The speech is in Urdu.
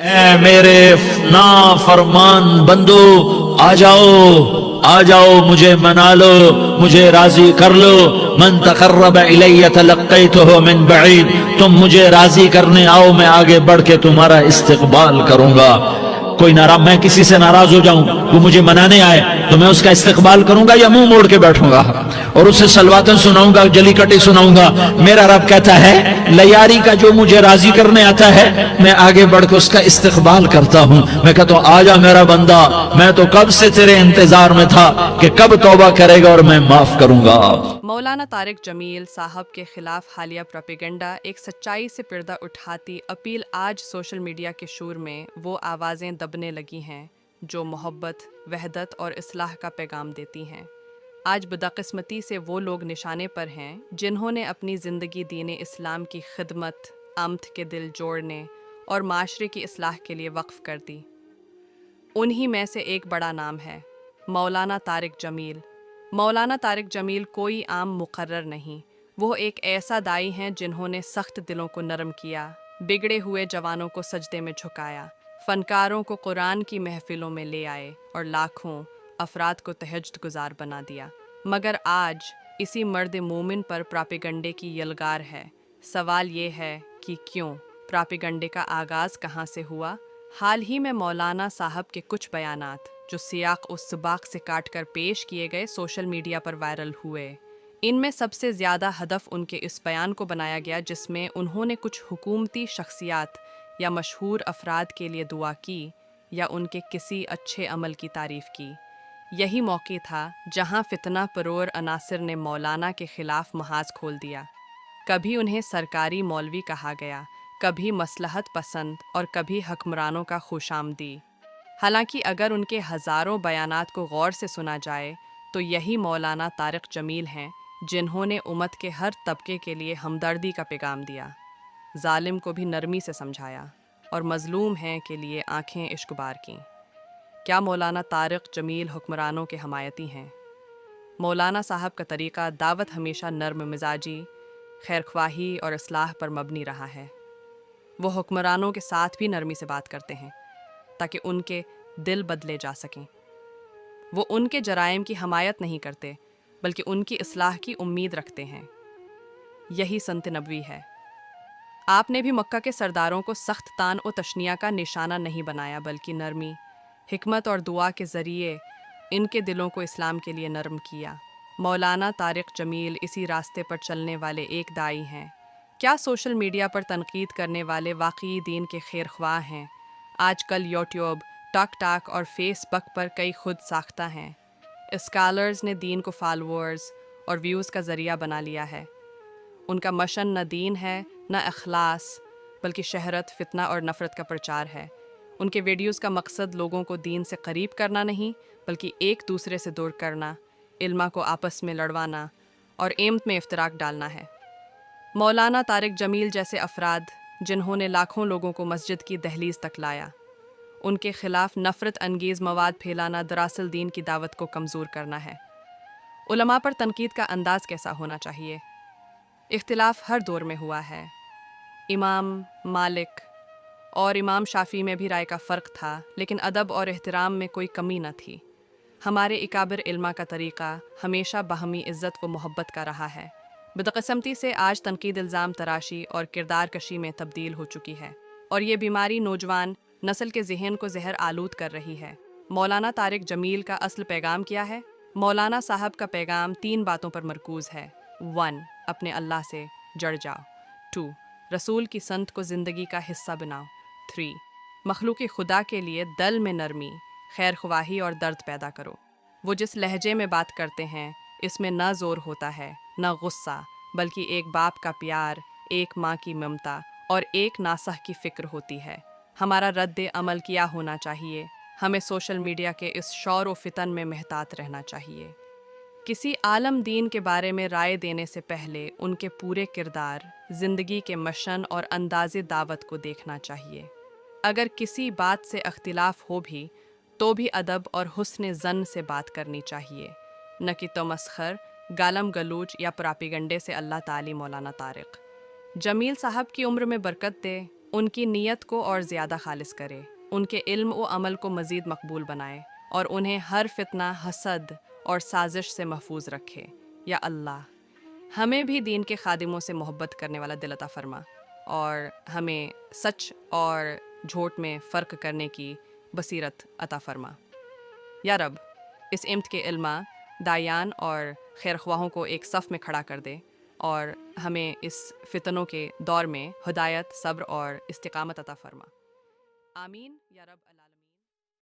اے میرے نافرمان بندو، آ جاؤ مجھے منا لو، مجھے راضی کر لو۔ من تقرب الی تلقیتہ من بعید، تم مجھے راضی کرنے آؤ، میں آگے بڑھ کے تمہارا استقبال کروں گا۔ کوئی ناراض، میں کسی سے ناراض ہو جاؤں، وہ مجھے منانے آئے تو میں اس کا استقبال کروں گا یا منہ موڑ کے بیٹھوں گا اور اسے سلواتیں سناؤں گا، جلی کٹی سناؤں گا؟ میرا رب کہتا ہے لیاری کا جو مجھے راضی کرنے آتا ہے میں آگے بڑھ کے اس کا استقبال کرتا ہوں۔ میں کہتا ہوں آجا میرا بندہ، میں تو کب سے تیرے انتظار میں تھا کہ کب توبہ کرے گا اور میں معاف کروں گا۔ مولانا طارق جمیل صاحب کے خلاف حالیہ پروپیگنڈا ایک سچائی سے پردہ اٹھاتی اپیل آج سوشل میڈیا کے شور میں وہ آوازیں دبنے لگی ہیں جو محبت، وحدت اور اصلاح کا پیغام دیتی ہیں۔ آج بدقسمتی سے وہ لوگ نشانے پر ہیں جنہوں نے اپنی زندگی دین اسلام کی خدمت، امت کے دل جوڑنے اور معاشرے کی اصلاح کے لیے وقف کر دی۔ انہی میں سے ایک بڑا نام ہے مولانا طارق جمیل۔ مولانا طارق جمیل کوئی عام مقرر نہیں، وہ ایک ایسا دائی ہیں جنہوں نے سخت دلوں کو نرم کیا، بگڑے ہوئے جوانوں کو سجدے میں جھکایا، فنکاروں کو قرآن کی محفلوں میں لے آئے اور لاکھوں افراد کو تہجد گزار بنا دیا۔ مگر آج اسی مرد مومن پر پراپیگنڈے کی یلغار ہے۔ سوال یہ ہے کہ کیوں؟ پراپیگنڈے کا آغاز کہاں سے ہوا؟ حال ہی میں مولانا صاحب کے کچھ بیانات جو سیاق و سباق سے کاٹ کر پیش کیے گئے سوشل میڈیا پر وائرل ہوئے۔ ان میں سب سے زیادہ ہدف ان کے اس بیان کو بنایا گیا جس میں انہوں نے کچھ حکومتی شخصیات یا مشہور افراد کے لیے دعا کی یا ان کے کسی اچھے عمل کی تعریف کی۔ یہی موقع تھا جہاں فتنہ پرور عناصر نے مولانا کے خلاف محاذ کھول دیا۔ کبھی انہیں سرکاری مولوی کہا گیا، کبھی مصلحت پسند اور کبھی حکمرانوں کا خوشامدی۔ حالانکہ اگر ان کے ہزاروں بیانات کو غور سے سنا جائے تو یہی مولانا طارق جمیل ہیں جنہوں نے امت کے ہر طبقے کے لیے ہمدردی کا پیغام دیا، ظالم کو بھی نرمی سے سمجھایا اور مظلوم ہیں کے لیے آنکھیں اشک بار کیں۔ کیا مولانا طارق جمیل حکمرانوں کے حمایتی ہیں؟ مولانا صاحب کا طریقہ دعوت ہمیشہ نرم مزاجی، خیرخواہی اور اصلاح پر مبنی رہا ہے۔ وہ حکمرانوں کے ساتھ بھی نرمی سے بات کرتے ہیں تاکہ ان کے دل بدلے جا سکیں۔ وہ ان کے جرائم کی حمایت نہیں کرتے بلکہ ان کی اصلاح کی امید رکھتے ہیں۔ یہی سنت نبوی ہے۔ آپ نے بھی مکہ کے سرداروں کو سخت تان و تشنیع کا نشانہ نہیں بنایا بلکہ نرمی، حکمت اور دعا کے ذریعے ان کے دلوں کو اسلام کے لیے نرم کیا۔ مولانا طارق جمیل اسی راستے پر چلنے والے ایک دائی ہیں۔ کیا سوشل میڈیا پر تنقید کرنے والے واقعی دین کے خیر خواہ ہیں؟ آج کل یوٹیوب، ٹاک ٹاک اور فیس بک پر کئی خود ساختہ ہیں۔ اسکالرز نے دین کو فالوورز اور ویوز کا ذریعہ بنا لیا ہے۔ ان کا مشن نہ دین ہے نہ اخلاص بلکہ شہرت، فتنہ اور نفرت کا پرچار ہے۔ ان کے ویڈیوز کا مقصد لوگوں کو دین سے قریب کرنا نہیں بلکہ ایک دوسرے سے دور کرنا، علماء کو آپس میں لڑوانا اور ایمت میں افتراق ڈالنا ہے۔ مولانا طارق جمیل جیسے افراد جنہوں نے لاکھوں لوگوں کو مسجد کی دہلیز تک لایا، ان کے خلاف نفرت انگیز مواد پھیلانا دراصل دین کی دعوت کو کمزور کرنا ہے۔ علماء پر تنقید کا انداز کیسا ہونا چاہیے؟ اختلاف ہر دور میں ہوا ہے۔ امام مالک اور امام شافعی میں بھی رائے کا فرق تھا لیکن ادب اور احترام میں کوئی کمی نہ تھی۔ ہمارے اکابر علماء کا طریقہ ہمیشہ باہمی عزت و محبت کا رہا ہے۔ بدقسمتی سے آج تنقید الزام تراشی اور کردار کشی میں تبدیل ہو چکی ہے اور یہ بیماری نوجوان نسل کے ذہن کو زہر آلود کر رہی ہے۔ مولانا طارق جمیل کا اصل پیغام کیا ہے؟ مولانا صاحب کا پیغام 3 باتوں پر مرکوز ہے۔ 1. اپنے اللہ سے جڑ جاؤ۔ 2. رسول کی سنت کو زندگی کا حصہ بناؤ۔ 3. مخلوق خدا کے لیے دل میں نرمی، خیر خواہی اور درد پیدا کرو۔ وہ جس لہجے میں بات کرتے ہیں اس میں نہ زور ہوتا ہے نہ غصہ بلکہ ایک باپ کا پیار، ایک ماں کی ممتا اور ایک ناصح کی فکر ہوتی ہے۔ ہمارا رد عمل کیا ہونا چاہیے؟ ہمیں سوشل میڈیا کے اس شور و فتن میں محتاط رہنا چاہیے۔ کسی عالم دین کے بارے میں رائے دینے سے پہلے ان کے پورے کردار، زندگی کے مشن اور انداز دعوت کو دیکھنا چاہیے۔ اگر کسی بات سے اختلاف ہو تو بھی ادب اور حسن ظن سے بات کرنی چاہیے، نہ کہ تمسخر، گالم گلوچ یا پراپیگنڈے سے۔ اللہ تعالی مولانا طارق جمیل صاحب کی عمر میں برکت دے، ان کی نیت کو اور زیادہ خالص کرے، ان کے علم و عمل کو مزید مقبول بنائے اور انہیں ہر فتنہ، حسد اور سازش سے محفوظ رکھے۔ یا اللہ ہمیں بھی دین کے خادموں سے محبت کرنے والا دل عطا فرما اور ہمیں سچ اور جھوٹ میں فرق کرنے کی بصیرت عطا فرما۔ یا رب اس امت کے علماء، دایان اور خیرخواہوں کو ایک صف میں کھڑا کر دے اور ہمیں اس فتنوں کے دور میں ہدایت، صبر اور استقامت عطا فرما۔ آمین یا رب العالمین۔